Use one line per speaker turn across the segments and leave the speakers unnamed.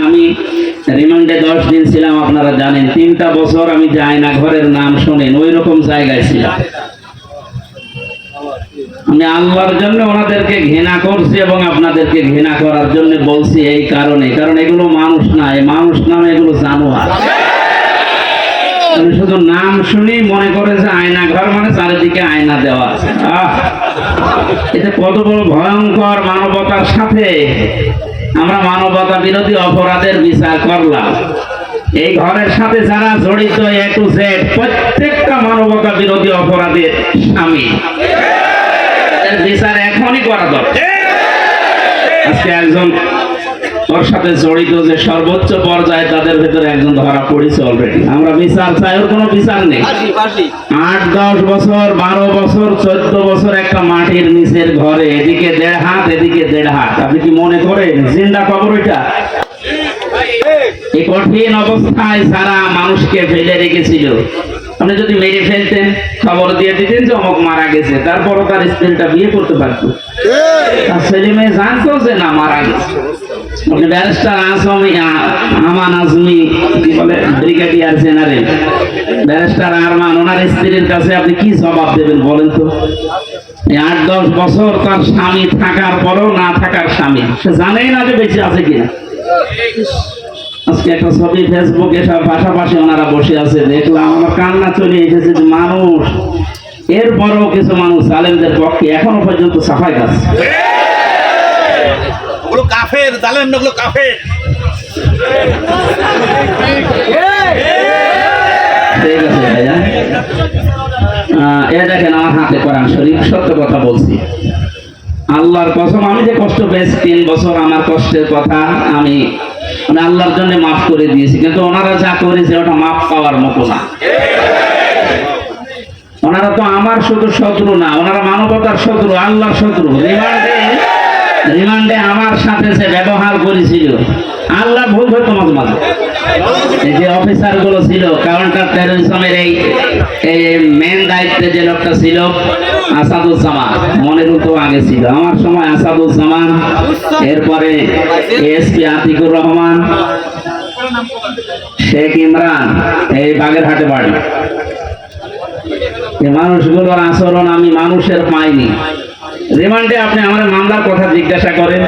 আমি রিমান্ডে 10 দিন ছিলাম, আপনারা জানেন। 3টা বছর আমি যাই না ঘরের নাম শোনেন, ওই রকম জায়গায় ছিলাম। আমি আল্লাহর জন্য ওনাদেরকে ঘৃণা করছি এবং আপনাদেরকে ঘৃণা করার জন্য বলছি এই কারণে, কারণ এগুলো মানুষ না, এই মানুষ নামে এগুলো জানোয়ার। আমি শুধু নাম শুনি মনে করে যে আয়না ঘর মানে চারিদিকে আয়না দেওয়া আছে। এটা কত বড় ভয়ঙ্কর! মানবতার সাথে আমরা মানবতা বিরোধী অপরাধের বিচার করলাম। এই ঘরের সাথে যারা জড়িত A to Z প্রত্যেকটা মানবতা বিরোধী অপরাধের স্বামী, বিচার এখনই করা দরকার। আজকে একজন ওর সাথে জড়িত যে সর্বোচ্চ পর্যায়ে, তাদের ভেতরে একজন ধরা পড়েছে অলরেডি। আমরা বিচার চাই, ওর কোনো বিচার নেই। 8-10 বছর, 12 বছর, 14 বছর একটা মাটির নিচের ঘরে, এদিকে 1.5 হাত, এদিকে 1.5 হাত। আপনি কি মনে করেন জিন্দা কবর ওইটা? এই কঠিন অবস্থায় যারা মানুষকে ফেলে রেখেছিল, আপনি যদি মেরে ফেলতেন, খবর দিয়ে দিতেন যে অমুক মারা গেছে, তারপরও তার স্ত্রীটা বিয়ে করতে পারতো। তার ছেলে মেয়ে জানতো যে না মারা গেছে। ব্যারিস্টার আমান আজমি, কি বলে, ব্রিগেডিয়ার জেনারেল ব্যারিস্টার আরমান, ওনার স্ত্রীর কাছে আপনি কি জবাব দেবেন বলেন তো? 8-10 বছর তার স্বামী থাকার পরও না থাকার স্বামী, সে জানেই না যে বেঁচে আছে কিনা। আজকে একটা ছবি ফেসবুকে সব পাশাপাশি ওনারা বসে আছে, দেখলাম, আমার কান্না চলে এসেছে। যে মানুষ, এরপরও কিছু মানুষ জালেমদের পক্ষে এখনো পর্যন্ত সাফাই গাচ্ছে।
ওগুলো কাফের, জালেম না, ওগুলো কাফের।
ঠিক আছে ভাইয়া, দেখেন আমার হাতে কোরআন শরীফ, সত্য কথা বলছি। আল্লাহর কসম, আমি যে কষ্ট পেয়েছি 3 বছর, আমার কষ্টের কথা আমি আল্লাহর জন্য মাফ করে দিয়েছি। কিন্তু ওনারা যা করেছে ওটা মাফ পাওয়ার মতো না। ওনারা তো আমার শুধু শত্রু না, ওনারা মানবতার শত্রু, আল্লাহর শত্রু। রিমান্ডে আমার সাথে যে ব্যবহার করেছিল, আল্লাহ ভুল হতো মাঝে মাঝে। এই যে অফিসার গুলো ছিল, কাউন্টার টেররিজমের এই মেন দায়িত্বে যে লোকটা ছিল আসাদুজ্জামান, মনে তো আগে ছিল আমার সময় আসাদুজ্জামান, এরপরে এসপি আতিকুর রহমান, শেখ ইমরান, এই বাগেরহাটে বাড়ি। এই মানুষগুলোর আচরণ আমি মানুষের পাইনি। রিমান্ডে আপনি আমার মামলার কথা জিজ্ঞাসা করেন,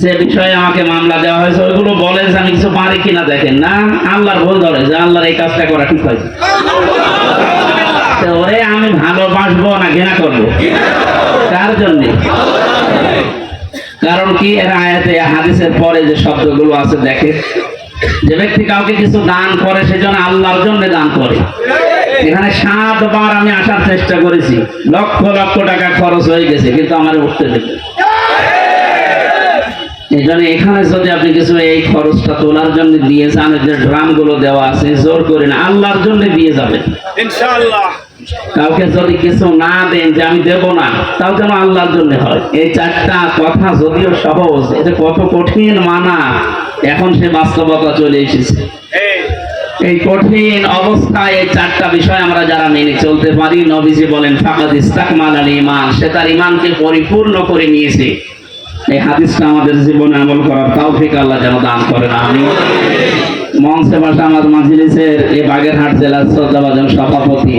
যে বিষয়ে আমাকে মামলা দেওয়া হয়েছে, ওইগুলো বলে যে আমি কিছু পারি কিনা। দেখেন না, আল্লাহর ভুল ধরে যে আল্লাহর এই কাজটা করা ঠিক হয়েছে। ওরে আমি ভালোবাসবো না ঘৃণা করবো? কার জন্য? কারণ কি, এর আয়াতে হাদিসের পরে যে শব্দগুলো আছে, দেখে যে ব্যক্তি কাউকে কিছু দান করে সেজন্য আল্লাহর জন্য দান করে। এখানে 7 বার আমি আসার চেষ্টা করেছি, লক্ষ লক্ষ টাকা খরচ হয়ে গেছে, কিন্তু আমার উঠতে দেবে। এই জন্য এখানে যদি আপনি কিছু এই খরচটা তোলার জন্য দিয়ে যান, যে ড্রাম গুলো দেওয়া আছে, জোর করে না, আল্লাহর জন্য দিয়ে যাবেন ইনশাআল্লাহ। কাউকে যদি কিছু না দেন যে আমি দেব না, তাও যেন আল্লাহর জন্য হয়। এই 4টা কথা যদিও সহজ, এটা কত কঠিন মানা, এখন সে বাস্তবতা চলে এসেছে। এই কঠিন অবস্থায় এই 4টা বিষয় আমরা যারা মেনে চলতে পারি, নবীজি বলেন ফাকাদ ইস্তাকমালাল ঈমান, সে তার ঈমানকে পরিপূর্ণ করে নিয়েছে। এই হাদিসটা আমাদের জীবনে আমল করার তৌফিক আল্লাহ যেন দান করেন, আমিন। মঞ্চে বসা আমার মাজলিসের এই বাগেরহাট জেলার শ্রদ্ধাভাজন সভাপতি,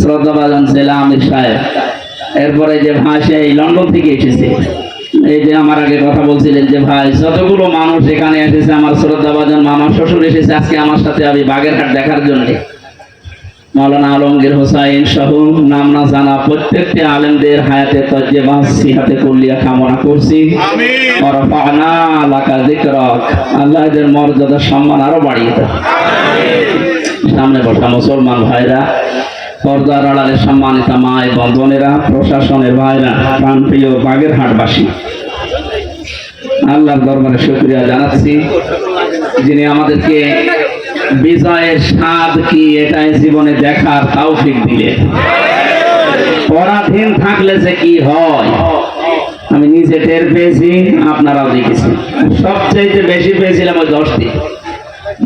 শ্রদ্ধাভাজন জেলা আমির সাহেব, এরপরে যে ভাই সেই লন্ডন থেকে এসেছে, এই যে আমার আগে কথা বলছিলেন যে ভাই যতগুলো মানুষ এখানে এসেছে, আমার শ্রদ্ধাভাজন মামা শ্বশুর এসেছে আজকে আমার সাথে আমি বাগেরহাট দেখার জন্য। মাওলানা আলমগীর হোসাইন সহ নাম না জানা প্রত্যেকটি আলেমদের হায়াতে তজ্জেবা সিহাতে কুল্লিয়া কামনা করছি। আমিন। ওয়ারাফা'না লাকা যিকরাক, আল্লাহ এদের মর্যাদা সম্মান আরো বাড়িয়ে দেন। আমিন। সামনে বসা মুসলমান ভাইরা, পর্দার আড়ালে সম্মানিত মা এবং বোনেরা, প্রশাসনের ভাইরা, প্রাণপ্রিয় বাগেরহাটবাসী, আল্লাহর দরবারে শুকরিয়া জানাচ্ছি যিনি আমাদেরকে বিজয়ের স্বাদ কি এটাই জীবনে দেখার তৌফিক দিলেন। পরাধীন থাকলে যে কি হয় আমি নিজে টের পেয়েছি, আপনারাও দেখেছি। সবচেয়ে বেশি পেয়েছিলাম ওই 10টি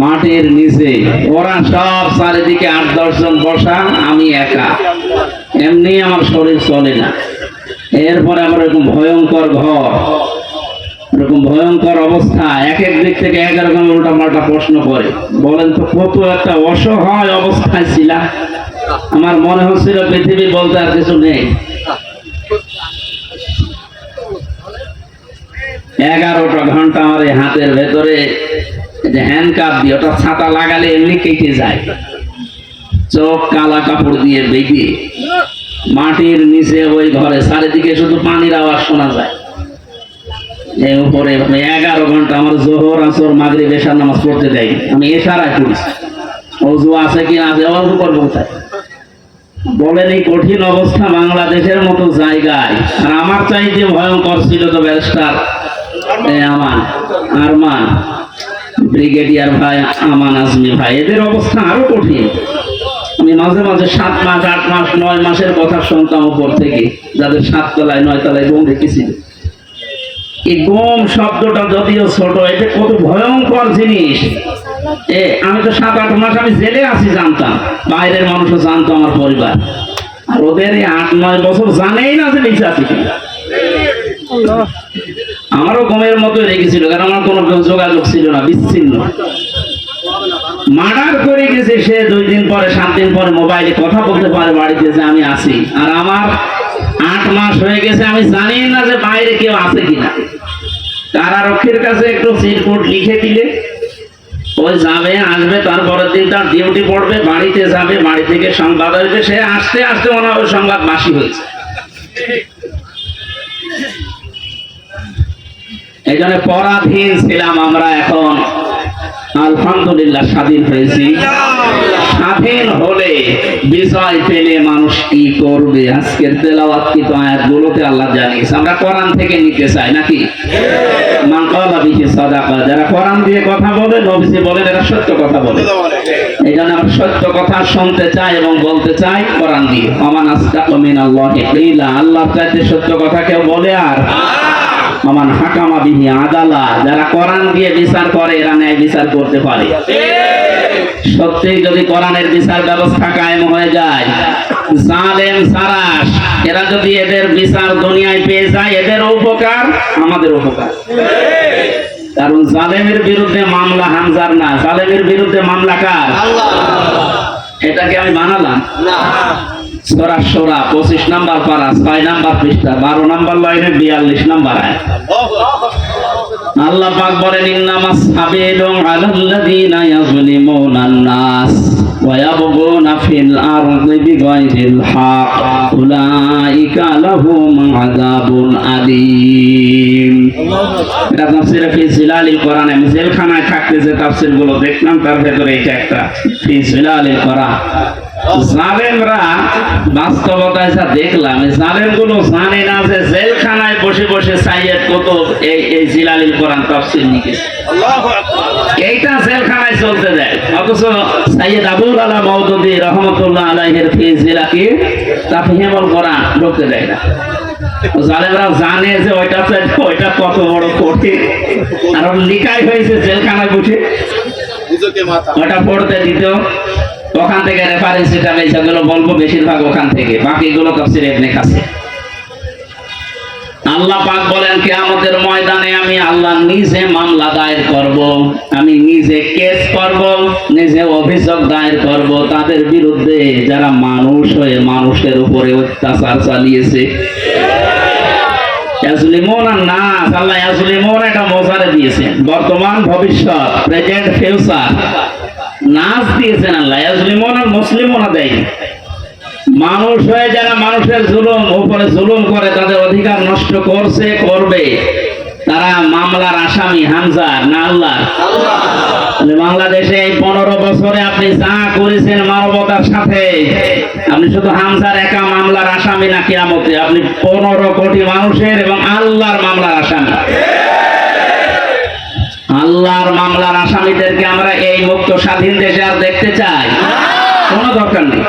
মাটির নিচে, ওরা সব চারিদিকে 8-10 জন বসা, আমি একা। এমনি আমার শরীর চলে না। এরপরে আমার এরকম ভয়ঙ্কর ঘর, এরকম ভয়ঙ্কর অবস্থা, এক এক দিক থেকে এক এক রকম উল্টা পাল্টা প্রশ্ন করে। বলেন তো কত একটা অসহায় অবস্থায় ছিলাম। আমার মনে হচ্ছিল পৃথিবী বলতে আর কিছু নেই। 11টা ঘন্টা আমার এই হাতের ভেতরে যে হ্যান্ডকাপ দিয়ে, ওটা ছাতা লাগালে এমনি কেটে যায়। চোখ কালা কাপড় দিয়ে বেঁধে মাটির নিচে ওই ঘরে, চারিদিকে শুধু পানির আওয়াজ শোনা যায়। এই উপরে 11 ঘন্টা আমার জোহর আসর মাগরিব এশার নামাজ পড়তে দেয়। আমি এশারায় পড়ছি, অজু আছে কি না আছে, অজু করবো কোথায়? বলেন এই কঠিন অবস্থা বাংলাদেশের মতো জায়গায়। আর আমার চাইতে ভয়ঙ্কর ছিল তো ব্যারিস্টার আরমান, ব্রিগেডিয়ার ভাই আমান আজমি ভাই, এদের অবস্থা আরো কঠিন। আমি মাঝে মাঝে 7 মাস 8 মাস 9 মাসের কথা শুনতাম উপর থেকে, যাদের 7 তলায় 9 তলায় বোম রেখেছিল। এই বোম শব্দটা যদিও ছোট, এটা কত ভয়ঙ্কর জিনিস। আমি তো 7-8 মাস আমি জেলে আছি জানতাম, বাইরের মানুষও জানতো, আমার পরিবার। আর ওদের এই 8-9 বছর জানেই না যে বেঁচে আছি কিনা। আমারও ঘুমের মতো রেখেছিল, কারণ আমার কোনো যোগাযোগ ছিল না, বিচ্ছিন্ন। মার্ডার করে গেছে সে 2 দিন পরে 7 দিন পরে মোবাইলে কথা বলতে পারে বাড়িতে যে আমি আছি। আর আমার 8 মাস হয়ে গেছে, আমি জানি না যে বাইরে কেউ আছে কিনা। কারারক্ষীর কাছে একটু চিরকুট লিখে দিলে ওই যাবে আসবে, তারপরের দিন তার ডিউটি পড়বে, বাড়িতে যাবে, বাড়ি থেকে সংবাদ আসবে, সে আসতে আসতে মনে হয় সংবাদ বাসি হয়েছে। এই জন্য পরাধীন ছিলাম আমরা, এখন আলহামদুলিল্লাহ স্বাধীন হয়েছি। স্বাধীন হলে বিজয় পেলে মানুষ কি করবে? আজকের তেলাওয়াতকৃত আয়াতগুলোতে আল্লাহ জানিয়েছে। আমরা কোরআন থেকে নিতে চাই নাকি? মান ক্বালা বিহি সাদাকা, যারা কোরআন দিয়ে কথা বলে, নবীজি বলেন এরা সত্য কথা বলে। এই জন্য আমরা সত্য কথা শুনতে চাই এবং বলতে চাই কোরআন দিয়ে। ওমান আসদাকু মিনাল্লাহি কিলা, আল্লাহর চাইতে সত্য কথা কেউ বলে? আর আমান হাকামা বিহি আদালা, যারা কোরআন দিয়ে বিচার করে এরা ন্যায় বিচার করতে পারে। সত্যি যদি কোরআনের বিচার ব্যবস্থা কায়েম হয়ে যায়, জালেম সারাস এরা যদি এদের বিচার দুনিয়ায় পেয়ে যায়, এদের উপকার আমাদের উপকার। কারণ জালেমের বিরুদ্ধে মামলা হামজার না, জালেমের বিরুদ্ধে মামলা কার? এটাকে আমি বানালাম না। সূরা শূরা 25 নম্বর পারা 6 নম্বর পৃষ্ঠা 12 নম্বর লাইনে 42 নম্বর আয়াত। আল্লাহ পাক বলেন ইন্নামাস সাবিলু আলাল্লাযিনা ইয়াযলিমুনান নাস ওয়া ইয়াবগুনা ফিল আরদি বিগাইরিল হক উলাইকা লাহুম আযাবুন আলীম। এটা তাফসীরে ফি জিলালিল কোরআন। আমি জেলখানায় থাকতে যে তাফসীরগুলো দেখলাম তার ভেতরে এটা একটা, ফি জিলালিল কোরআন। জালেমরা বাস্তবতায় যা দেখলাম, জালেমগুলো জানে না যে জেলখানায় বসে বসে সাইয়েদ কুতুব এই জিলালিল কোরআন তাফসীর লিখেছে। আল্লাহু আকবার। এইটা জেলখানায় চলতে দেয়, অথচ সাইয়েদ আবুল আলা মাওদুদী রাহমাতুল্লাহ আলাইহির ফি জিলাকি তাফহিমুল কোরআন ঢুকতে দেয় না। জালেমরা জানে যে ওইটা কত বড় কঠিন, আর লিখাই হয়েছে জেলখানায় বসে, ওটা পড়তে দিত। ওখান থেকে রেফারেন্স এটা যেগুলো বলবো বেশিরভাগ ওখান থেকে, বাকিগুলো তাফসীর ইবনে কাসির। আল্লাহ পাক বলেন কিয়ামতের ময়দানে আমি আল্লাহ নিজে মামলা দায়ের করব, আমি নিজে কেস করব, নিজে অভিযোগ দায়ের করব তাদের বিরুদ্ধে যারা মানুষ হয়ে মানুষের উপরে অত্যাচার চালিয়েছে। ইয়াজলিমুন নাস, আল্লাহ ইয়াজলিমুন এটা মোজারে দিয়েছেন, বর্তমান ভবিষ্যৎ, প্রেজেন্ট ফিউচার। নাস দিয়েছেন আল্লাহ, ইয়াজলিমুন আর মুসলিমুনা দেয়। মানুষ হয়ে যারা মানুষের উপরে জুলুম করে, তাদের অধিকার নষ্ট করছে, করবে, তারা মামলার আসামি হামজা না আল্লাহ? বাংলাদেশে এই 15 বছরে আপনি যা করেছেন মানবতার সাথে, আপনি শুধু হামজার একা মামলার আসামি না, কিয়ামতে আপনি 15 কোটি মানুষের এবং আল্লাহর মামলার আসামি। আল্লাহর মামলার আসামিদেরকে আমরা এই মুক্ত স্বাধীন দেশে আর দেখতে চাই? কোনো দরকার নেই।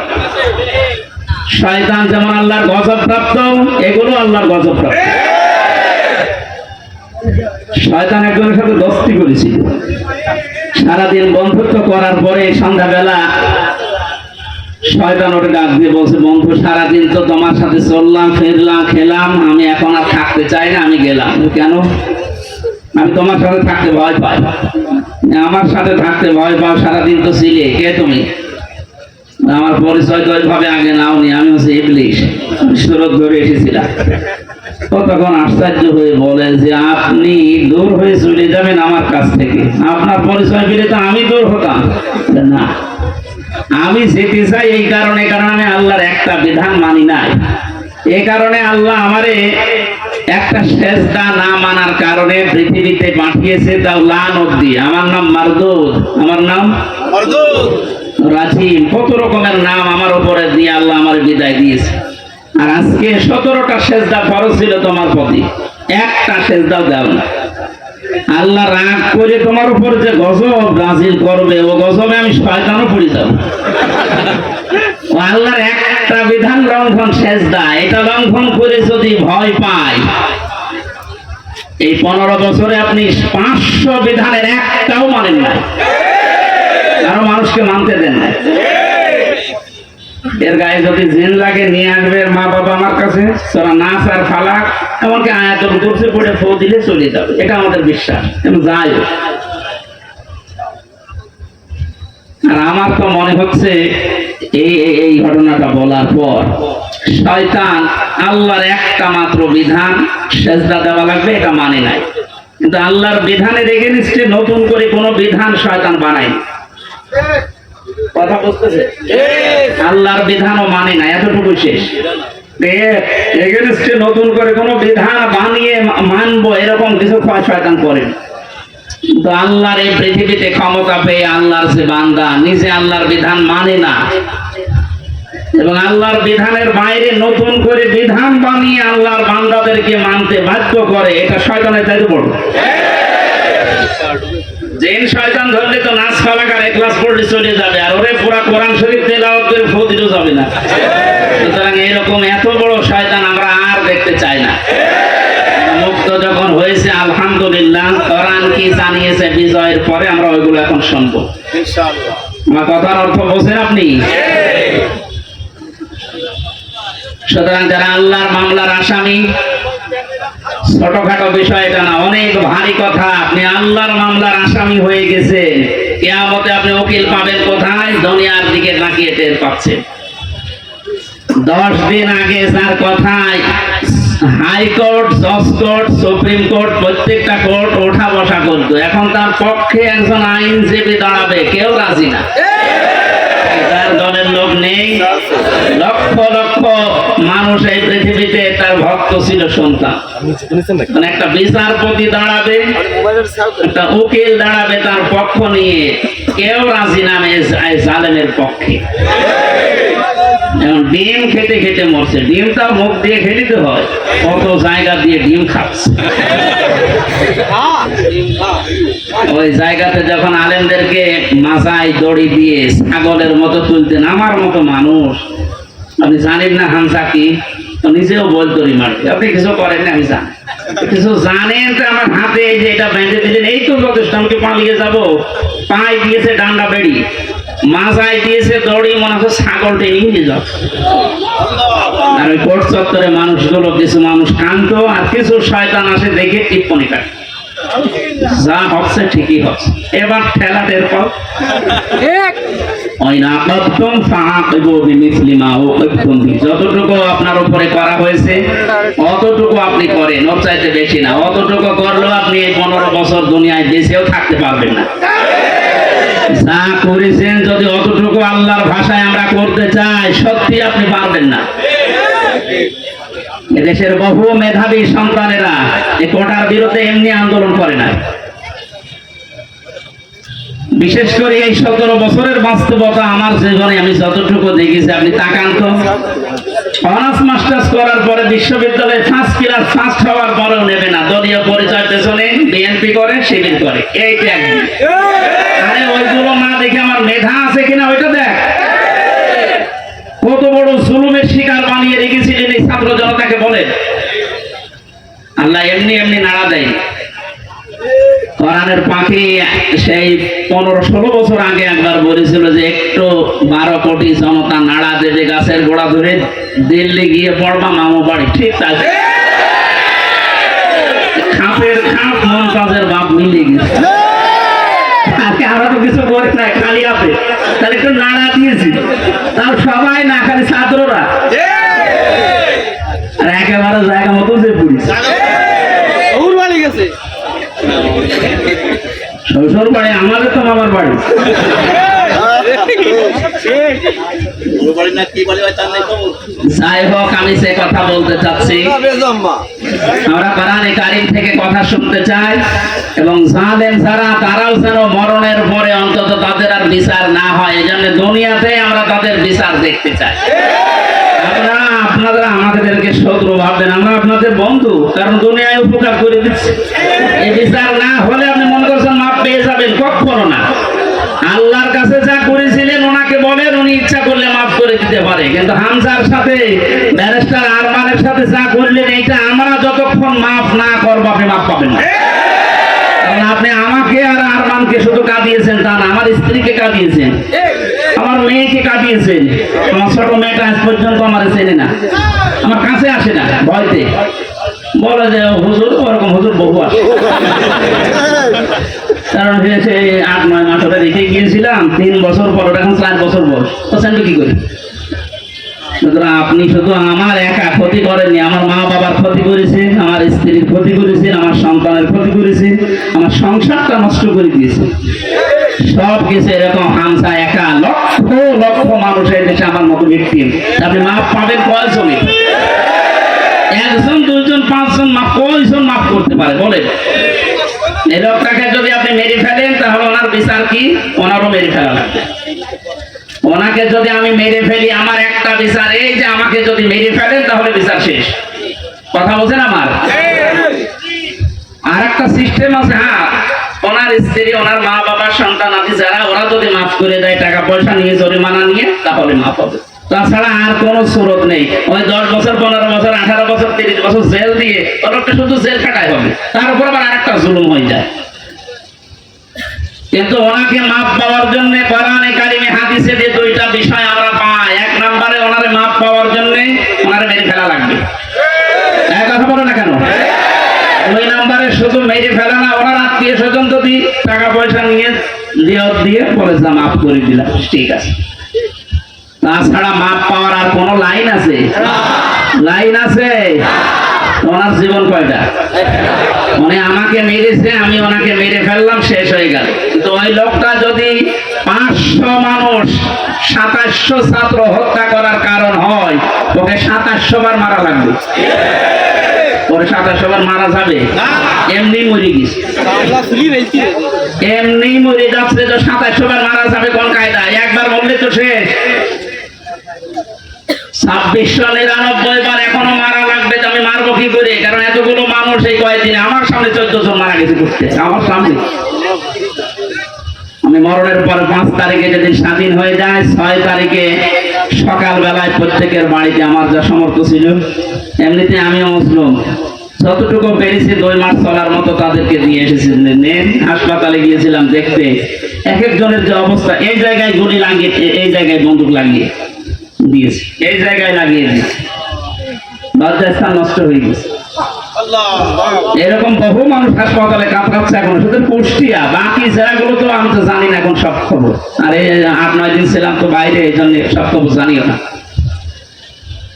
শয়তান যেমন আল্লাহর গজব প্রাপ্ত, এগুলো আল্লাহর গজব প্রাপ্ত। শয়তান একজনের সাথে দোস্তি করেছিল, সারাদিন বন্ধুত্ব করার পরে সন্ধ্যাবেলা শয়তান ওটা ডাক দিয়ে বলছে, বন্ধু সারাদিন তো তোমার সাথে চললাম, ফিরলাম, খেলাম, আমি এখন আর থাকতে চাই না, আমি গেলাম। কেন? আমি তোমার সাথে থাকতে ভয় পাই। আমার সাথে থাকতে ভয় পাও, সারাদিন তো ছিলে, কে তুমি? আমার পরিচয় তো ওইভাবে আগে নাওনি, আমি হচ্ছে ইবলিশ, সুরত ধরে এসেছিলাম। ও তখন আশ্চর্য হয়ে বলে যে আপনি দূর হয়ে চলে যাবেন আমার কাছ থেকে, আপনার পরিচয় পেলে তো আমি দূর হতাম না। আমি যেতে চাই এই কারণে, কারণ আমি আল্লাহর একটা বিধান মানি নাই। এই কারণে আল্লাহ আমারে একটা সেজদা না মানার কারণে পৃথিবীতে পাঠিয়েছে, তাও লানত দিয়ে। আমার নাম মারদুদ, আমার নাম রাজিম, কত রকমের নাম আমার উপরে দিয়ে আল্লাহ আমার বিদায় দিয়েছে। আর আজকে 17টা সেজদা ফরজ ছিল তোমার প্রতি, একটা সেজদাও দাও না। আল্লাহ রাগ করে তোমার উপর যে গজব নাযিল করবে, ও গজবে আমি শয়তানও পড়ে যাব। ও আল্লাহর একটা বিধান লঙ্ঘন সেজদা, এটা লঙ্ঘন করে যদি ভয় পাই, এই 15 বছরে আপনি 500 বিধানের একটাও মানেন নাই, আরো মানুষকে মানতে দেন না। এর গায়ে যদি জিন লাগে নিয়ে আসবে মা বাবা আমার কাছে, সূরা নাস আর ফালাক এমনকি আয়াতুল কুরসি পড়ে ফু দিলে চলে যাবে, এটা আমাদের বিশ্বাস। এবং যাই হোক, আর আমার তো মনে হচ্ছে এই ঘটনাটা বলার পর শয়তান আল্লাহর একটা মাত্র বিধান সেজদা দেওয়া লাগবে এটা মানে নাই, কিন্তু আল্লাহর বিধানের এগেইনস্টে নতুন করে কোনো বিধান শয়তান বানায়নি। কথা বুঝতেছে? আল্লাহর বিধানও মানে না, এতটুকু শেষ। এগেইনস্টে নতুন করে কোনো বিধান বানিয়ে মানবো এরকম কিছু শয়তান করেন। তো আল্লাহর এই পৃথিবীতে ক্ষমতা পেয়ে আল্লাহর যে বান্দা নিজে আল্লাহর বিধান মানে না এবং আল্লাহর বিধানের বাইরে নতুন করে বিধান বানিয়ে আল্লাহর বান্দাদেরকে মানতে বাধ্য করে, এটা শয়তানের চাইতে বড়। জিন শয়তান ধরলে তো নাচ ফালাক আর ইখলাস পড়লে চলে যাবে, আর ওরে পুরা কোরআন শরীফ তেলাওয়াত করে ফু দিলেও যাবে না। সুতরাং এরকম এত বড় শয়তান আমরা আর দেখতে চাই না। মুক্ত যখন হয়েছে আলহামদুলিল্লাহ, কোরআন কি জানিয়েছে বিজয়ের পরে আমরা ওইগুলো এখন শুনবো ইনশাআল্লাহ। আমার কথার অর্থ বোঝেন আপনি? সুতরাং যারা আল্লাহর মামলার আসামি, ছোটখাটো বিষয় এটা না, অনেক ভারী কথা। আপনি আল্লাহর মামলার আসামি হয়ে গেছেন, কিয়ামতে আপনি উকিল পাবেন কোথায়? দুনিয়ার দিকে তাকিয়ে টের পাচ্ছেন। 10 দিন আগে যার কথায় হাইকোর্ট, জজ কোর্ট, সুপ্রিম কোর্ট, প্রত্যেকটা কোর্ট ওঠা বসা করতো, এখন তার পক্ষে একজন আইনজীবী দাঁড়াবে কেউ রাজি না। তার দলের লোক নেই। লক্ষ লক্ষ মানুষ এই পৃথিবীতে তার ভক্ত ছিল, সন্তান। মানে একটা বিচারপতি দাঁড়াবে, একটা উকিল দাঁড়াবে তার পক্ষ নিয়ে, কেউ রাজি নামে জালেমের পক্ষে। এখন ডিম খেতে খেতে মরছে, ডিমটা মুখ দিয়ে খেলিতে হয়, কত জায়গা দিয়ে ডিম খাচ্ছে। ওই জায়গাতে যখন আলেমদেরকে মাথায় দড়ি দিয়ে ছাগলের মতো তুলতেন, আমার মতো মানুষ, আপনি জানেন না হামসা কি, তো নিজেও বল দড়ি মারতে, আপনি কিছু করেন না, আমি জানি কিছু জানেন তো। আমার হাতে এই যে এটা বেঁধে দিলেন, এই তো যথেষ্ট, আমি কি পালিয়ে যাবো? পায়ে দিয়েছে ডান্ডা বেড়ি, মাথায় দিয়েছে দড়ি, মনে হচ্ছে ছাগল টেনে নিয়ে যাচ্ছে। আর ওই কোর্ট চত্বরে মানুষগুলো, কিছু মানুষ কান্ত আর কিছু শয়তান আসে দেখে টিপ্পনি কাটে, যা হচ্ছে ঠিকই হচ্ছে। এবার ঠেলা টের পাও, যতটুকু আপনার উপরে করা হয়েছে অতটুকু আপনি করেন, ওর চাইতে বেশি না। অতটুকু করলেও আপনি এই 15 বছর দুনিয়ায় বেঁচেও থাকতে পারবেন না। যা করেছেন যদি অতটুকু আল্লাহর ভাষায় আমরা করতে চাই, সত্যি আপনি পারবেন না। এদেশের বহু মেধাবী সন্তানেরা এই কোটার বিরুদ্ধে এমনি আন্দোলন করে না। বিশেষ করে এই 17 বছরের বাস্তবতা আমার জীবনে আমি যতটুকু দেখেছি, আপনি তাকান তো। অনার্স মাস্টার্স করার পরে বিশ্ববিদ্যালয়ে ফার্স্ট ক্লাস ফার্স্ট হওয়ার পরেও নেবে না, দলীয় পরিচয় পেছনে বিএনপি করে, শিবির করে, এইটা একদিন। আরে ওইগুলো না দেখে আমার মেধা আছে কিনা ওইটা দেখ। কত বড় জুলুমের শিকার বানিয়ে রেখেছিলেন এই ছাত্র জনতাকে বলেন। আল্লাহ এমনি এমনি নাড়া দেয়। কোরআনের পাখি সেই 15-16 বছর আগে একবার বলেছিল যে একটু 12 কোটি জনতা নাড়া দেবে গাছের গোড়া ধরে, দিল্লি গিয়ে পড়বা মামু বাড়ি। ঠিক আছে, খাপের খাপ মমতাজের বাপ মিলে গেছে। আজকে আমরা তো কিছু করি না, খালি আছে, তাহলে একটু নাড়া দিয়েছি, তাও সবাই না, খালি ছাত্ররা আর একেবারে জায়গা মতো যে পুলিশ শ্বশুর বাড়ি, আমাদের তো মামার বাড়ি। যাই হোক, আমি সে কথা বলতে চাচ্ছি, আমরা কোরআনে কারীম থেকে কথা শুনতে চাই, এবং জালেম যারা তারাও যেন মরণের পরে অন্তত তাদের আর বিচার না হয়, এই জন্য দুনিয়াতে আমরা তাদের বিচার দেখতে চাই। আপনারা আমাদেরকে শত্রু ভাববেন, আমরা আপনাদের বন্ধু, কারণ দুনিয়ায় উপকার করে দিচ্ছি। এই বিচার না হলে আপনি মনে করছেন মাপ পেয়ে যাবেন, কখনো না। আল্লাহর কাছে যা করেছিলেন ওনাকে বলেন, উনি ইচ্ছা করলে মাফ করে দিতে পারে, কিন্তু হামজার সাথে ব্যারিস্টার আরমানের সাথে যা করলেন, এইটা আমরা যতক্ষণ মাফ না করবো আপনি মাফ পাবেন না। কারণ আপনি আমাকে আর আরমানকে শুধু কাঁদিয়েছেন তা না, আমার স্ত্রীকে কাঁদিয়েছেন, আমার মেয়েকে কাঁদিয়েছেন। আমার ছোট মেয়েটা আজ পর্যন্ত আমার চেনে না, আমার কাছে আসে না, ভয়তে বলে যে হুজুর, ওরকম হুজুর বহু আসে। কারণ সে 8-9 মাস ওটা রেখে গিয়েছিলাম, 3 বছর পর, ওটা এখন 4 বছর বয়স, তো কি করি। সুতরাং আপনি শুধু আমার একা ক্ষতি করেননি, আমার মা বাবার ক্ষতি করেছেন, আমার স্ত্রীর ক্ষতি করেছেন, আমার সন্তানের ক্ষতি করেছেন, আমার সংসারটা নষ্ট করে দিয়েছে। সব কিছু এরকম হামসা একা লক্ষ লক্ষ মানুষের দেশে আমার মতো ব্যক্তি, আপনি মাপ পাবেন কয়জনে? 1 জন 2 জন 5 জন মাপ, কয়জন মাপ করতে পারে বলেন? এই লোকটাকে যদি আপনি মেরে ফেলেন তাহলে ওনার বিচার কি? ওনারও মেরে ফেলা লাগবে। ওনাকে যদি আমি মেরে ফেলি, আমার একটা বিচার এই যে আমাকে যদি মেরে ফেলেন তাহলে বিচার শেষ। কথা বলছেন আমার? আর একটা সিস্টেম আছে, হ্যাঁ, ওনার স্ত্রী, ওনার মা বাবার সন্তান আদি যারা, ওরা যদি মাফ করে দেয়, টাকা পয়সা নিয়ে, জরিমানা নিয়ে, তাহলে মাফ হবে। তাছাড়া আর কোন সুরত নেই। ওই 10 বছর 15 বছর 18 বছর 30 বছর জেল দিয়ে ওটা শুধু জেল কাটাই হবে, তার উপর আবার আরেকটা জুলুম হয়ে যায়। কিন্তু ওনাকে মাফ পাওয়ার জন্য কোরআনে কারিমে হাদিসে যে 2টা বিষয় আমরা পাই। 1 নম্বরে ওনারে মাফ পাওয়ার জন্য ওনারে মেরে ফেলা লাগবে। এক কথা বলো না কেন? 2 নম্বরে শুধু মেরে ফেলা না, ওনার আত্মীয় স্বজন যদি টাকা পয়সা নিয়ে দিয়ে বলে যা মাফ করে দিলাম, ঠিক আছে। তাছাড়া মাপ পাওয়ার আর কোন লাইন আছে? লাইন আছে? ওনার জীবন কয়টা? মানে আমাকে মেরেছে, আমি ওনাকে মেরে ফেললাম, শেষ হয়ে গেল। কিন্তু ওই লোকটা যদি 500 মানুষ 2700 ছাত্র হত্যা করার কারণ হয়, ওকে 2700 বার মারা লাগবে। পরে 2700 বার মারা যাবে? এমনি মরে গেছে, এমনি মরে যাচ্ছে। তো 2700 বার মারা যাবে কোন কায়দায়? একবার বললে তো শেষ। 2699 বার এখনো মারা লাগবে। আমি মারবো কি করে? কারণ এতগুলো মানুষ এই কয়েকদিনে আমার সামনে 14 জন মারা গেছে করতে, আমার সামনে। আমি মরণের পর 5 তারিখে যেদিন স্বাধীন হয়ে যায়, 6 তারিখে সকাল বেলায় প্রত্যেকের বাড়িতে আমার যা সমর্থ ছিল, এমনিতে আমিও মুসলিম, যতটুকু পেরেছি 2 মাস চলার মতো তাদেরকে দিয়ে এসেছিলেন। হাসপাতালে গিয়েছিলাম দেখতে, এক একজনের যে অবস্থা, এই জায়গায় গুলি লাগিয়ে, এই জায়গায় বন্দুক লাগিয়ে দিয়েছে, এই জায়গায় লাগিয়ে দিয়েছে, লজ্জাস্থান নষ্ট হয়ে গেছে। এরকম বহু মানুষ হাসপাতালে কাতরাচ্ছে এখন, শুধু কুষ্টিয়া, বাকি জেলাগুলো তো আমি তো জানি না এখন সব খবর। আর এই 8-9 দিন ছিলাম তো বাইরে, এই জন্য সব খবর জানিও না।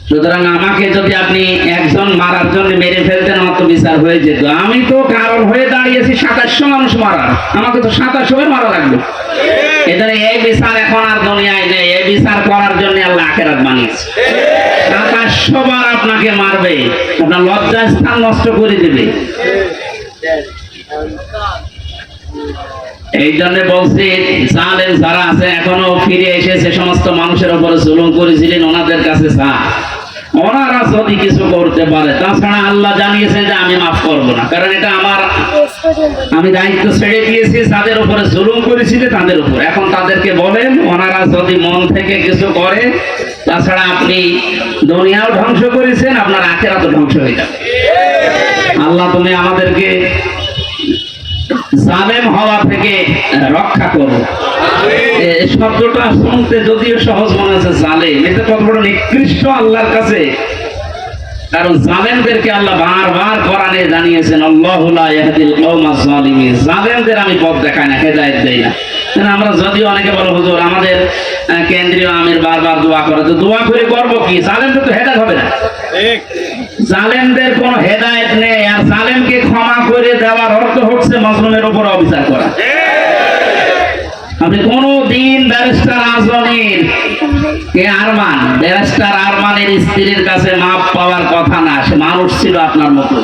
সুতরাং আমাকে যদি আপনি একজন মারার জন্য মেরে ফেলতেন, আমার তো বিচার হয়ে যেত। আমি তো কারণ হয়ে দাঁড়িয়েছি 2700 মানুষ মারার, আমাকে তো 2700 বার মারা লাগবে। এখানে এই বিচার এখন আর দুনিয়ায় নেই। এই বিচার করার জন্য আল্লাহ আখিরাত বানিয়েছে। 2700 বার আপনাকে মারবে, আপনার লজ্জা স্থান নষ্ট করে দেবে। এই জন্য বলছি, জালেম যারা আছে এখনো ফিরে এসেছে, সমস্ত মানুষের উপরে জুলুম করেছিলেন, ওনাদের কাছে যা, ওনারা যদি কিছু করতে পারে। তাছাড়া আল্লাহ জানিয়েছে যে আমি মাফ করবো না, কারণ এটা আমার, আমি দায়িত্ব ছেড়ে দিয়েছি যাদের উপরে জুলুম করেছিল তাদের উপর। এখন তাদেরকে বলেন, ওনারা যদি মন থেকে কিছু করে, তাছাড়া আপনি দুনিয়াও ধ্বংস করেছেন, আপনার আখিরাতও ধ্বংস হয়ে যাবে। আল্লাহ তুমি আমাদেরকে জালেম হওয়া থেকে রক্ষা করো। এই শব্দটা শুনতে যদিও সহজ মনে হচ্ছে, জালেম, এটা কত বড় নিকৃষ্ট আল্লাহর কাছে। কারণ জালেমদেরকে আল্লাহ বারবার কোরআনে জানিয়েছেন, আল্লাহু লা ইয়াহদিল কওমাজ জালিমিন, জালেমদের আমি পথ দেখাই না, হেদায়েত দেই না। আমরা যদিও অনেকে বলে হুজুর আমাদের কেন্দ্রীয় আমির বারবার দোয়া করে, তো দোয়া করে করবো কি? জালেমদের তো হেদায়েত হবে না, জালেমদের কোনো হেদায়েত নেই। আর জালেমকে ক্ষমা করে দেওয়ার অর্থ হচ্ছে মাজলুমের উপর অবিচার করা। আপনি কোনদিন ব্যারিস্টার আজমের ব্যারিস্টার আরমানের স্ত্রীর কাছে মাপ পাওয়ার কথা না, সে মানুষ ছিল আপনার মতো।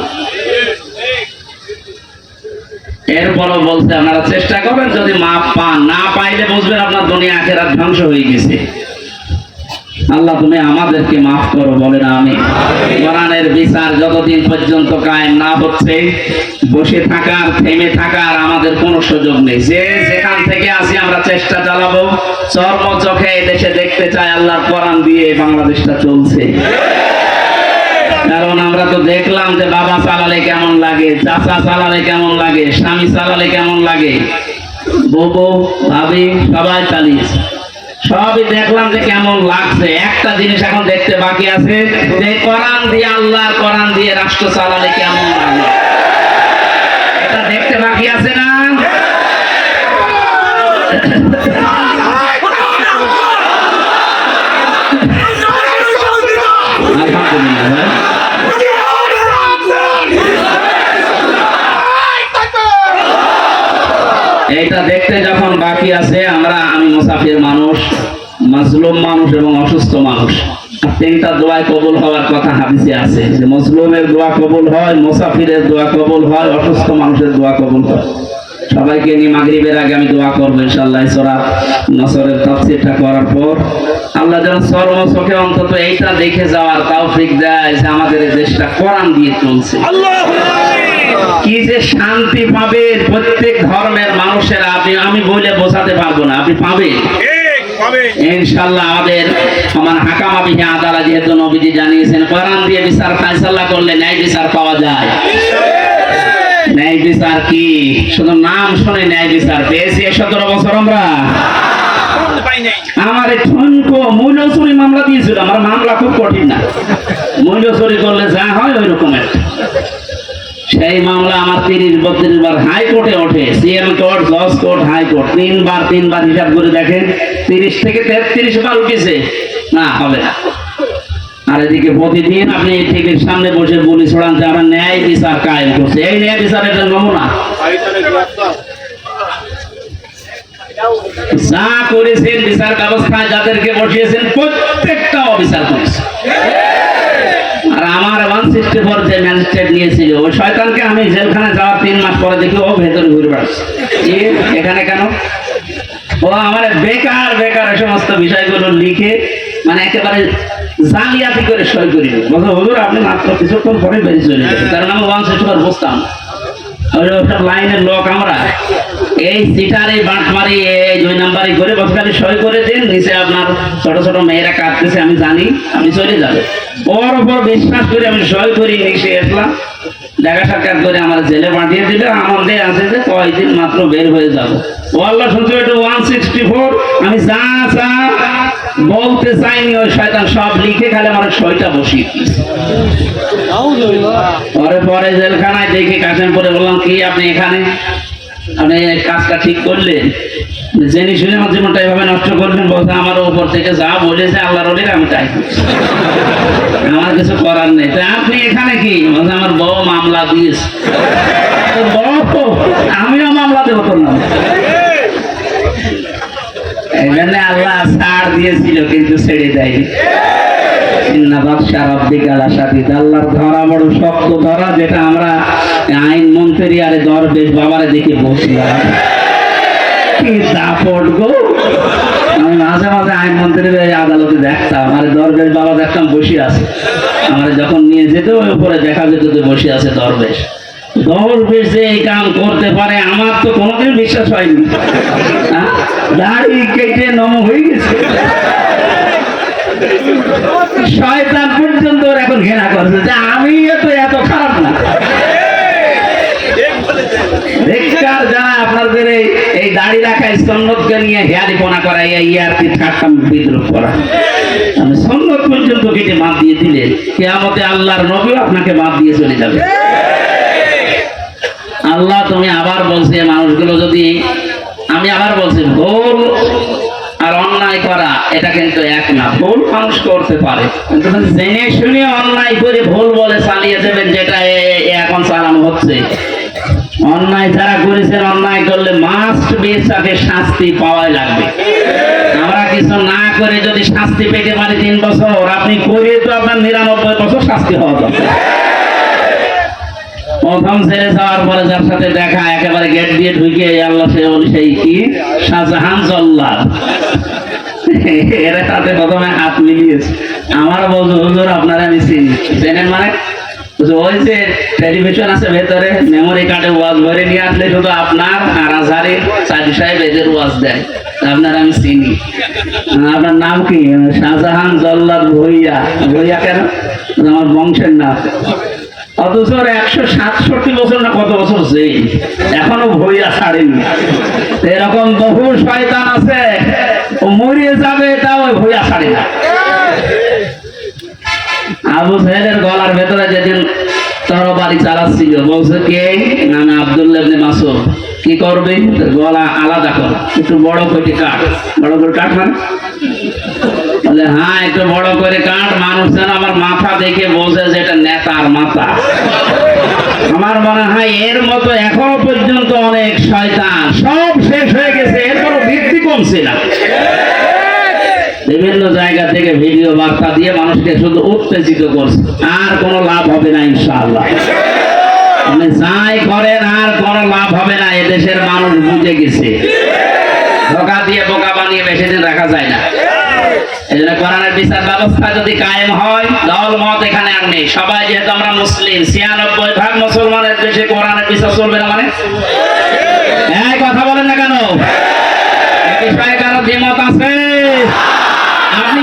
এরপরও বলছে আপনারা চেষ্টা করবেন, যদি মাপ পান, না পাইলে বুঝবেন আপনার দুনিয়া আখিরাত ধ্বংস হয়ে গেছে। আল্লাহ তুমি আমাদেরকে মাফ করো, বলেন আমিন। কোরআনের বিচার যতদিন পর্যন্ত কায়েম না হচ্ছে, বসে থাকার, থেমে থাকার আমাদের কোনো সুযোগ নেই। যে যেখান থেকে আসি আমরা চেষ্টা চালাবো, চর্ম চোখে দেশে দেখতে চাই আল্লাহর কোরআন দিয়ে বাংলাদেশটা চলছে। কারণ আমরা তো দেখলাম যে বাবা চালালে কেমন লাগে, চাচা চালালে কেমন লাগে, স্বামী চালালে কেমন লাগে, বউ ভাবি সবাই চালিয়েছে, সবই দেখলাম যে কেমন লাগছে। একটা জিনিস এখন দেখতে বাকি আছে, যে কোরআন দিয়ে, আল্লাহর কোরআন দিয়ে রাষ্ট্র চালালে কেমন লাগে, এটা দেখতে বাকি আছে না? আলহামদুলিল্লাহ। এইটা দেখতে যখন বাকি আছে, আমি মুসাফির মানুষ, মাজলুম মানুষ এবং অসুস্থ মানুষ, তিনটা দোয়া কবুল হওয়ার কথা হাদিসে আছে, যে মাজলুমের দোয়া কবুল হয়, মুসাফিরের দোয়া কবুল হয়, অসুস্থ মানুষের দোয়া কবুল হয়। সবাইকে নিয়ে মাগরিবের আগে আমি দোয়া করবো ইনশাআল্লাহ। সূরা নসরের তাফসীরটা করার পর আল্লাহ যেন চর্ম চোখে অন্তত এইটা দেখে যাওয়ার তৌফিক দেয় যে আমাদের এই দেশটা কোরআন দিয়ে চলছে। কি যে শান্তি পাবে প্রত্যেক ধর্মের মানুষেরা, আমি বলে বোঝাতে পারবো না, আপনি পাবেন ইনশাআল্লাহ। আমাদের সমান হাকামা বিহি আদালা, যেহেতু নবীজি জানিয়েছেন কোরআন দিয়ে বিচার ফায়সালা করলে ন্যায় বিচার পাওয়া যায়। ন্যায় বিচার কি শুধু নাম শুনে ন্যায় বিচার পেয়েছি 17 বছর আমরা। আমার ঠনকো মূল্য চুরি মামলা দিয়েছিল, আমার মামলা খুব কঠিন না, মূল্য চুরি করলে যা হয় ওই রকমের। সেই মামলা আমার 30-32 বার হাইকোর্টে ওঠে, সিএম কোর্ট, জজ কোর্ট, হাইকোর্ট, তিনবার হিসাব করে দেখেন 30 থেকে 33 বার উঠেছে, না হবে না। আর এদিকে প্রতিদিন আপনি টিভির সামনে বসে বলি ছড়ান যে আমরা ন্যায় বিচার কায়েম করছে। এই ন্যায় বিচারের একটা নমুনা, যা করেছেন বিচার ব্যবস্থায় যাদেরকে বসিয়েছেন প্রত্যেকটা অবিচার করেছে। আর আমার 164 যে ম্যাজিস্ট্রেট নিয়েছিল, ওই শয়তানকে আমি জেলখানে যাওয়ার 3 মাস পরে দেখি ও ভেতরে ঘুরে বেড়াচ্ছে। এখানে কেন? ও আমার বেকার এই সমস্ত বিষয়গুলো লিখে, মানে একেবারে জালিয়াতি করে সই করি। বলতো হুজুর আপনি মাত্র কিছুক্ষণ পরে বেরিয়ে চলে গেছেন, কারণ আমি 164 বুঝতাম ওইসব লাইনের লোক আমরা। এই সিটারে বাঁটমারি, এই 2 নাম্বারই করে বসখালি সই করে দিন, নিচে আপনার ছোট ছোট মেয়েরা কাঁদতেছে, আমি জানি আপনি চলে যাবে। ওর উপর বিশ্বাস করে আমি সই করি, নিচে আসলাম, দেখা সাক্ষাৎ করে আমার জেলে পাঠিয়ে দিলে। আমাদের আছে যে কয়দিন মাত্র বের হয়ে যাবো। ও আল্লাহ শুনছো, এটা 164 আমি যা বলতে চাইনি, ওই শয়তান সব লিখে খালি আমার সইটা বসিয়ে দিয়েছে। পরে জেলখানায় দেখে কাশেমপুরে বললাম, কি আপনি এখানে, আপনি কাজটা ঠিক করলেন? জেনে শুনে আমার জীবনটা এভাবে নষ্ট করবেন? বলতে আমার উপর থেকে যা বলেছে আল্লাহর ওলিরা আমি তাই, আমার কিছু করার নেই। তাই আপনি এখানে কি? বলতে আমার বউ মামলা দিয়েছে। আমিও মামলা দেবো তোর নাম। এই জন্য আল্লাহ ছাড় দিয়েছিল, কিন্তু ছেড়ে দেয়নি। আল্লাহর ধরা বড় শক্ত ধরা, যেটা আমরা আইন মন্ত্রী আরে দরবেশ বাবারে দেখে বসলাম, কি দাপট গো। আমি মাঝে মাঝে আইন মন্ত্রীর আদালতে দেখতাম, আরে দরবেশ বাবা দেখতাম বসে আছে, আমার যখন নিয়ে যেত ওই উপরে দেখা যেত যে বসে আছে দরবেশ। দরবেশ যে এই কাম করতে পারে আমার তো কোনোদিন বিশ্বাস হয়নি। দাড়ি কেটে নম হয়ে গেছে, শয়তান পর্যন্ত এখন ঘৃণা করছে যে আমি এত খারাপ না। বেকার যারা আপনাদের এই দাড়ি রাখা সুন্নতকে নিয়ে হেয়ালিপনা করা, ইয়ারকি ঠাট্টা বিদ্রুপ করা, আমি সুন্নত পর্যন্ত কেটে বাদ দিয়ে দিলেন, কিয়ামতে আল্লাহর নবীও আপনাকে বাদ দিয়ে চলে যাবে। আল্লাহ তুমি আবার বলছে মানুষগুলো যদি, আমি আবার বলছি ভুল আর অন্যায় করা এটা কিন্তু এক না। ভুল মানুষ করতে পারে, কিন্তু জেনে শুনে অন্যায় করে ভুল বলে চালিয়ে দেবেন, যেটা এখন চালানো হচ্ছে। অন্যায় যারা করেছেন, অন্যায় করলে মাস্ট বি তাকে শাস্তি পাওয়াই লাগবে। আমরা কিছু না করে যদি শাস্তি পেতে পারি 3 বছর, আপনি করে তো আপনার 99 বছর শাস্তি হওয়া দরকার। প্রথম ছেড়ে যাওয়ার পরে যার সাথে দেখা, একেবারে গেট দিয়ে ঢুকে আল্লাহ সে বলি সেই কি শাহজাহান জল্লাদ, এরা সাথে প্রথমে হাত মিলিয়েছে। আমার বলছে হুজুর আপনারা আমি চিনি। চেনেন মানে? ওই যে টেলিভিশন আছে ভেতরে, মেমোরি কার্ডে ওয়াজ ভরে নিয়ে আসলে শুধু আপনার আর আজহারি সাইদি সাহেব এদের ওয়াজ দেয়, আপনার আমি চিনি। আপনার নাম কি? শাহজাহান জল্লাদ ভুইয়া। ভুইয়া কেন? আমার বংশের নাম। অথচ 167 বছর না কত বছর যে এখনো ভইয়া ছাড়েনি। এরকম বহু শয়তান আছে, ও মরিয়ে যাবে তাও ভইয়া ছাড়ে না। আবু জাহেলের গলার ভেতরে যেদিন তরবারি চালাচ্ছিল, বলছে কে? নামে আব্দুল্লাহ ইবনে মাসউদ। কি করবে? গলা আলাদা কর, একটু বড় করে কাট। বড় করে কাট মানে? বলে হ্যাঁ একটু বড় করে কাট, মানুষ যেন আমার মাথা দেখে বোঝে যে এটা নেতার মাথা। আমার মনে হয় এর মতো এখনো পর্যন্ত অনেক শয়তান, সব শেষ হয়ে গেছে, এরপরও বৃদ্ধি কমছে না। বিভিন্ন জায়গা থেকে ভিডিও বার্তা দিয়ে মানুষকে শুধু উত্তেজিত করছে, আর কোনো লাভ হবে না ইনশাআল্লাহ। আপনি যাই করেন আর কোনো লাভ হবে না, এদেশের মানুষ বুঝে গেছে। ধোঁকা দিয়ে বোকা বানিয়ে বেশি দিন রাখা যায় না। এই জন্য কোরআনের বিচার ব্যবস্থা যদি কায়েম হয়, দল মত এখানে আর নেই। সবাই যেহেতু আমরা মুসলিম, 96% মুসলমানের দেশে কোরআনের বিচার চলবে না মানে? এই কথা বলেন না কেন? এই বিষয়ে কারো দ্বিমত আছে? আপনি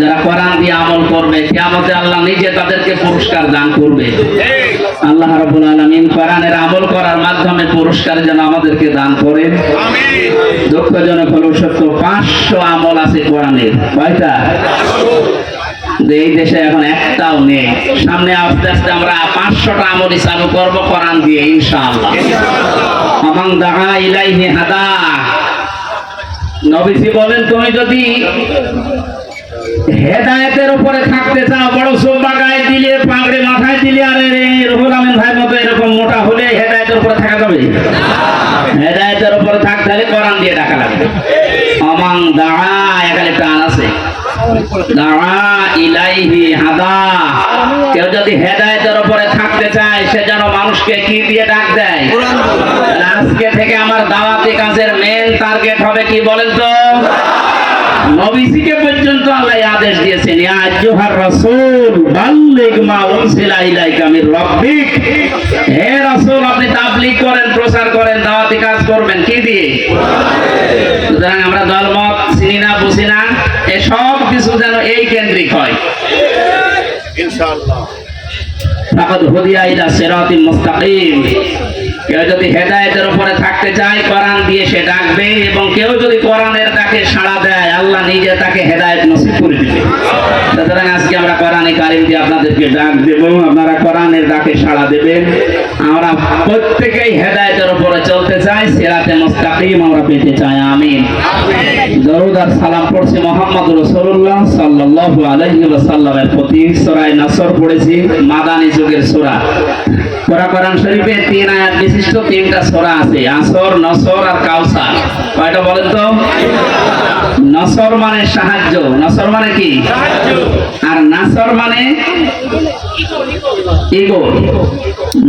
যারা কোরআন দিয়ে আমল করবে, কিয়ামতে আল্লাহ নিজে তাদেরকে পুরস্কার দান করবে। আল্লাহ রাব্বুল আলামিন কোরআনের আমল করার মাধ্যমে পুরস্কার যেন আমাদেরকে দান করেন। আমিন। দুঃখজনক হলো সত্য, 500 আমল আছে কোরআনের। কয়টা? এই দেশে এখন একটাও নেই। সামনে আস্তে আস্তে আমরা 500টা আমলই চালু করব কোরআন দিয়ে ইনশাআল্লাহ। আমান দাআ ইলাইহি হাদা। নবীজি বলেন, তুমি যদি হেদায়েতের উপরে থাকতে চাও, বড় সোবা গায়ে দিলে, পাগড়ি মাথায় দিলে, আর রুহুল আমিন ভাইয়ের মতো এরকম মোটা হলে হেদায়েতের উপরে থাকা যাবে? হেদায়েতের উপরে থাকতে হলে কোরআন দিয়ে ডাকা লাগবে। আমান দাআ, এখানে টান আছে, দাআ ইলাইহি হাদা। কেউ যদি হেদায়েতের উপরে থাকতে চায়, সে যেন মানুষকে কি দিয়ে ডাক দেয়? আজকে থেকে আমার দাওয়াতি কাজের মেন টার্গেট হবে কি বলেন তো? নবীজিকে পর্যন্ত আল্লাহ আদেশ দিয়েছেন, ইয়া আইয়ুহার রাসূল বাল্লিগ মা উনজিলা ইলাইকা মির রাব্বিক। হে রাসূল, আপনি তাবলীগ করেন, প্রচার করেন, দাওয়াতি কাজ করবেন কি দিয়ে? সুতরাং আমরা দলমত চিনি না, বুঝি না, এই সব কিছু যেন এই কেন্দ্রিক হয়
ইনশাআল্লাহ।
ফাকাদ হুদিয়া ইলা সিরাতিল মুস্তাকিম। কেউ যদি হেদায়েতের উপরে থাকতে চায়, কোরআন দিয়ে সে ডাকবে, এবং কেউ যদি কোরআনের ডাকে সাড়া দেয়, আল্লাহ নিজে তাকে হেদায়েত নসিব করে দিবে। সুতরাং আজকে আমরা কোরআনে কারিম দিয়ে আপনাদেরকে ডাক দেব, আপনারা কোরআনের ডাকে সাড়া দেবেন। আমরা প্রত্যেকেই হেদায়েতের উপরে চলতে চাই, সিরাতে মুস্তাকিম আমরা পেতে চাই। আমিন। দরুদ আর সালাম পড়ছি মুহাম্মদ রাসূলুল্লাহ সাল্লাল্লাহু আলাইহি ওয়াসাল্লামের প্রতি। সূরা নাসর পড়েছি, মাদানী যুগের সূরা। কোরআন শরীফে 3 আয়াত বিশিষ্ট 3টা সূরা আছে, আসর, নসর আর কাউসার। কয়টা বলেন তো? নসর মানে সাহায্য। নসর মানে কি? আর নাসর মানে ইগল।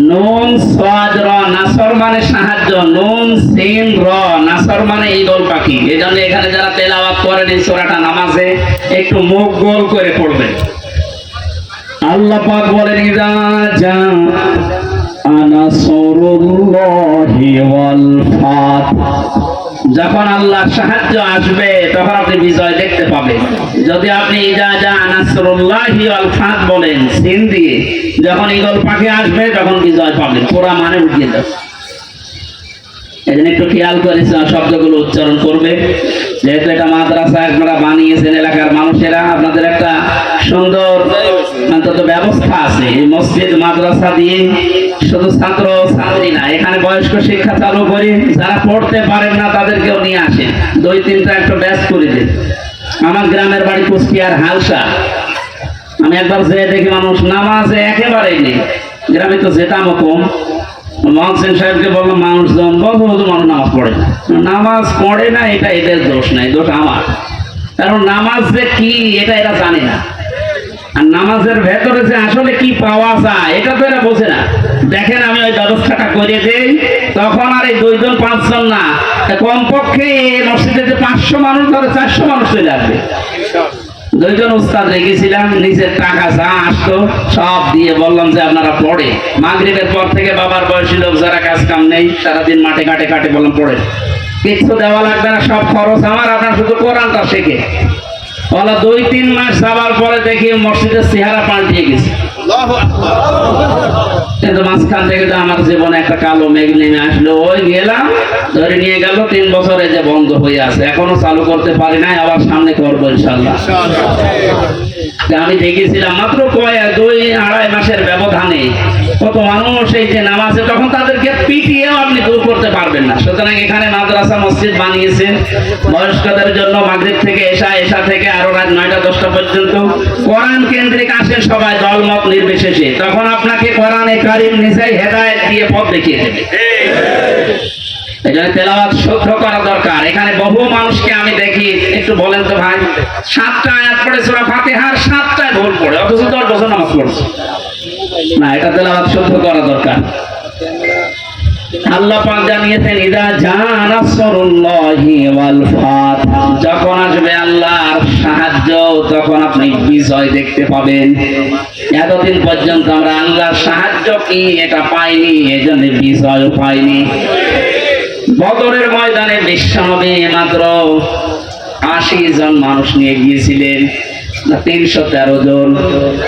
নুন সাদ র, নাসর মানে সাহায্য। নুন সিন র, নাসর মানে ইগল পাখি। এজন্য এখানে যারা তেলাওয়াত করেন এই সূরাটা নামাজে একটু মুখ গোল করে পড়বেন। আল্লাহ পাক বলেন, ইযা জা নাসরুল্লাহি ওয়াল ফাত। যখন আল্লাহর সাহায্য আসবে তখন আপনি বিজয় দেখতে পাবেন। যদি আপনি ইজা জা নাসরুল্লাহি ওয়াল ফাত বলেন সিন দিয়ে, যখন ঈগল পাখি আসবে তখন বিজয় পাবেন, পুরা মানে বুঝিয়ে দাও। এজন্য একটু খেয়াল করে শব্দগুলো উচ্চারণ করবে। যেহেতু এটা মাদ্রাসা আপনারা বানিয়েছেন, এলাকার মানুষেরা, আপনাদের একটা সুন্দর অন্তত ব্যবস্থা আছে। এই মসজিদ মাদ্রাসা দিয়ে শুধু ছাত্র ছাত্রী না, এখানে বয়স্ক শিক্ষা চালু করি, যারা পড়তে পারেন না তাদেরকেও নিয়ে আসেন, 2-3টা একটা ব্যাচ করে দিন। আমার গ্রামের বাড়ি কুষ্টিয়ার হালসা। আমি একবার যেয়ে দেখি মানুষ নামাজে একেবারেই নেই। গ্রামে তো যেতামও কম। মহসিন সাহেবকে বললাম, মানুষজন বহু মানুষ নামাজ পড়ে না। নামাজ পড়ে না এটা এদের দোষ নাই, দোষ আমার। কারণ নামাজ যে কি এটা এরা জানে না, আর নামাজের ভেতরে যে আসলে কি পাওয়া যায় এটা তো এরা বোঝে না। দেখেন আমি ওই ব্যবস্থাটা করে দেই, তখন আর এই 2-5 জন না, কমপক্ষে মসজিদে যে 500 মানুষ ধরে 400 মানুষ চলে আসবে। 2 জন উস্তাদ রেখেছিলাম, নিজের টাকা যা আসতো সব দিয়ে বললাম যে আপনারা পড়ে। মাগরিবের পর থেকে বাবার বয়সী লোক যারা কাজ কাম নেই, সারাদিন মাঠে ঘাটে কাটে, বললাম পড়ে, কিছু দেওয়া লাগবে না, সব খরচ আমার, আপনার শুধু কোরআনটা শেখে। বলা 2-3 মাস যাবার পরে দেখি মসজিদের চেহারা পাল্টিয়ে গেছে। কিন্তু মাঝখান থেকে তো আমার জীবনে একটা কালো মেঘ নেমে আসলো। ওই গেলাম, ধরে নিয়ে গেল, 3 বছরে যে বন্ধ হয়ে আছে, এখনো চালু করতে পারি নাই, আবার সামনে করবো ইনশাল্লাহ। আমি দেখেছিলাম মাত্র 2-2.5 মাসের ব্যবধানে কত মানুষ এই যে নামাজে, তখন তাদেরকে পিটিয়েও আপনি দূর করতে পারবেন না। সুতরাং এখানে মাদ্রাসা মসজিদ বানিয়েছেন বয়স্কদের জন্য, মাগরিব থেকে এশা থেকে আরো রাত 9টা-10টা পর্যন্ত কোরআন কেন্দ্রিক আসেন সবাই, দলমত নির্বিশেষে। তখন আপনাকে কোরআনে কারীম নিজেই হেদায়েত দিয়ে পথ দেখিয়ে দেবে। এজন্য তেলাওয়াত শুদ্ধ করা দরকার। এখানে বহু মানুষকে আমি দেখি, একটু বলেন তো ভাই, 7টা আয়াত পড়ে সূরা ফাতিহার 7টায় ভুল পড়ে, অথচ 10 বছর নামাজ পড়ছে না। এটা তেলাওয়াত শুদ্ধ করা দরকার। আল্লাহ পাক জানিয়েছেন, ইদা জা নাসরুল্লাহি ওয়াল ফাত, যখন আসবে আল্লাহর সাহায্য তখন আপনি বিজয় দেখতে পাবেন। এতদিন পর্যন্ত আমরা আল্লাহর সাহায্য কি এটা পাইনি, এজন্য বিজয় পাইনি। বদরের ময়দানে বিশ্বনবী মাত্র 80 জন মানুষ নিয়ে গিয়েছিলেন, 313 জন,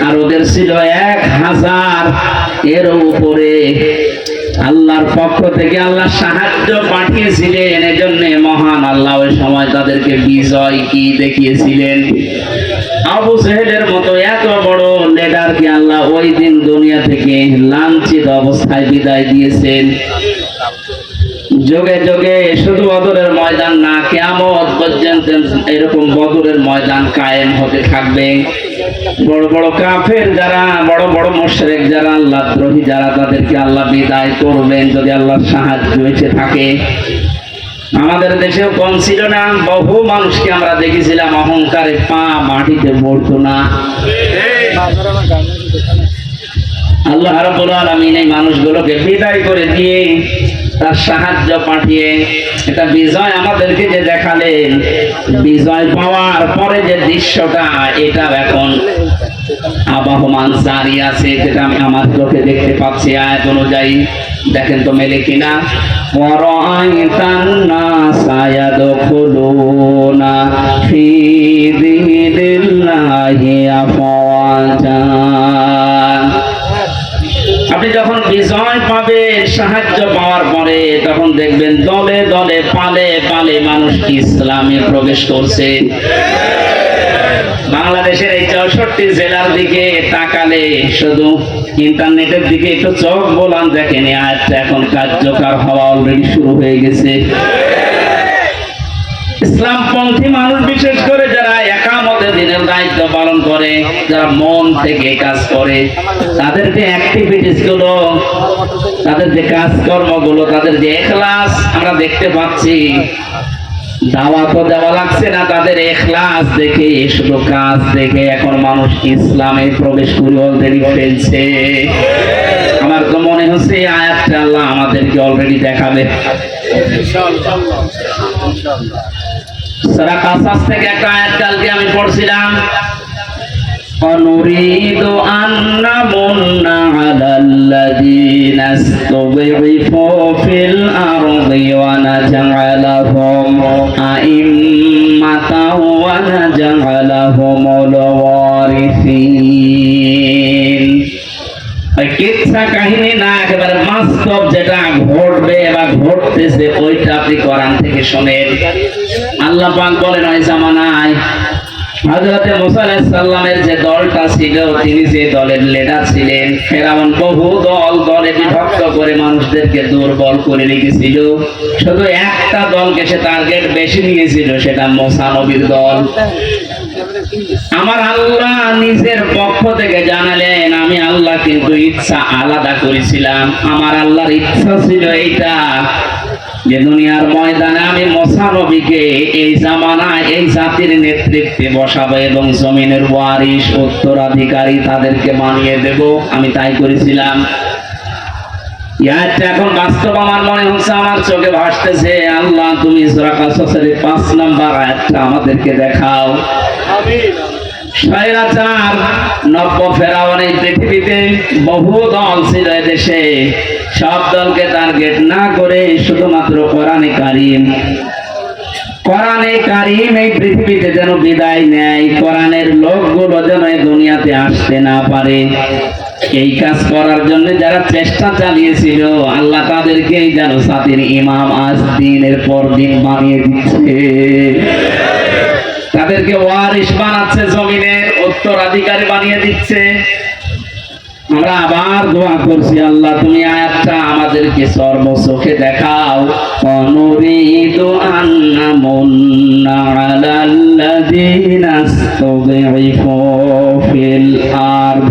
আর ওদের ছিল 1000 এর উপরে। আল্লাহর পক্ষ থেকে আল্লাহ সাহায্য পাঠিয়েছিলেন, এজন্য মহান আল্লাহ ওই সময় তাদেরকে বিজয় কি দেখিয়েছিলেন। আবু জেহেলের মতো এত বড় লিডারকে আল্লাহ ওই দিন দুনিয়া থেকে লাঞ্ছিত অবস্থায় বিদায় দিয়েছেন। যোগে যোগে শুধু বদরের ময়দান না, কিয়ামত পর্যন্ত এরকম বদরের ময়দান কায়েম হতে থাকবে। বড় বড় কাফের যারা, বড় বড় মুশরিক যারা, আল্লাহদ্রোহী যারা, তাদেরকে আল্লাহ বিদায় করবেন যদি আল্লাহর সাহায্য এসে থাকে। আমাদের দেশেও কম ছিল না, বহু মানুষকে আমরা দেখেছিলাম অহংকারে পা মাটিতে পড়তো না। আল্লাহ রাব্বুল আলামিন এই মানুষগুলোকে বিদায় করে দিয়ে তার সাহায্য পাঠিয়ে এটা বিজয় আমাদেরকে যে দেখালেন, বিজয় পাওয়ার পরে যে দৃশ্যটা, এটা এখন আবহমান জারি আছে, যেটা আমি আমার চোখে দেখতে পাচ্ছি। আয়াত অনুযায়ী দেখেন তো মেলে কিনা। ওয়ারাআইতান নাসা ইয়াদখুলুনা ফি দীনিল্লাহি আফওয়াজা। আপনি যখন বিজয় পাবেন, সাহায্য পাওয়ার পরে, তখন দেখবেন দলে দলে, পালে পালে মানুষ ইসলামে প্রবেশ করছে। বাংলাদেশের এই 64 জেলার দিকে তাকালে, শুধু ইন্টারনেটের দিকে একটু চোখ বোলান, দেখেন আয়াতটা এখন কার্যকর হওয়া অলরেডি শুরু হয়ে গেছে। ইসলামপন্থী মানুষ, বিশেষ করে যারা একামতে দিনের দায়িত্ব পালন করে, যারা মন থেকে কাজ করে, তাদের যে অ্যাক্টিভিটিস গুলো, তাদের যে কাজকর্মগুলো, তাদের যে ইখলাস আমরা দেখতে পাচ্ছি। দাওয়াতও দেওয়া লাগছে না, তাদের ইখলাস দেখে, শুধু কাজ দেখে এখন মানুষ ইসলামে প্রবেশ করে অলরেডি ফেলছে। আমার তো মনে হচ্ছে এই আয়াতটা আল্লাহ আমাদেরকে অলরেডি দেখাবে। সূরা কাসাস থেকে একটা আয়াত কালকে আমি পড়ছিলাম, ونريد أن نمن على الذين استضعفوا في الأرض ونجعلهم أئمة ونجعلهم الوارثين কিচ্ছা কাহিনী না, একেবারে বাস্তব যেটা ঘটবে বা ঘটতেছে ওইটা আপনি কোরআন থেকে শোনেন। আল্লাহ পাক বলেন ওই জামানায় হযরতে মুসা আলাইহিস সালামের যে দলটা ছিল, তিনি যে দলের লিডার ছিলেন, ফেরাউন বহু দলে বিভক্ত করে মানুষদেরকে দুর্বল করে রেখেছিল। শুধু একটা দলকে সে টার্গেট বেশি নিয়েছিল, সেটা মুসা নবীর দল। আমার আল্লাহ নিজের পক্ষ থেকে জানালেন, আমি আল্লাহ কিন্তু ইচ্ছা আলাদা করেছিলাম। আমার আল্লাহর ইচ্ছা ছিল এইটা যে দুনিয়ার ময়দানে আমি মুসা নবীকে এই জামানায় এই জাতির নেতৃত্বে বসাবো এবং জমিনের ওয়ারিস উত্তরাধিকারী তাদেরকে বানিয়ে দেব। আমি তাই করেছিলাম। এখন বাস্তব আমার মনে হচ্ছে, আমার চোখে ভাসতেছে। আল্লাহ তুমি সূরা কাসসের 5 নাম্বার আয়াতটা আমাদেরকে দেখাও। স্বৈরাচার নব্য ফেরাউন এই পৃথিবীতে বহু দল ছিল দেশে, সব দলকে টার্গেট না করে শুধুমাত্র কোরআনে কারীম এই পৃথিবীতে যেন বিদায় নেয়, কোরআনের লোকগুলো যেন এই দুনিয়াতে আসতে না পারে, এই কাজ করার জন্য যারা চেষ্টা চালিয়েছিল, আল্লাহ তাদেরকেই যেন জাতির ইমাম আজ দিনের পর দিন বানিয়ে দিচ্ছে, তাদেরকে ওয়ারিস বানাচ্ছে, জমিনের উত্তরাধিকারী বানিয়ে দিচ্ছে। আমরা আবার দোয়া করছি, আল্লাহ তুমি আয়াতটা আমাদেরকে সর্বচোখে দেখাও। অনুরিদু আন্না মুন্না আলাল্লাযীনা ইসতুযিফু ফিল আরদ।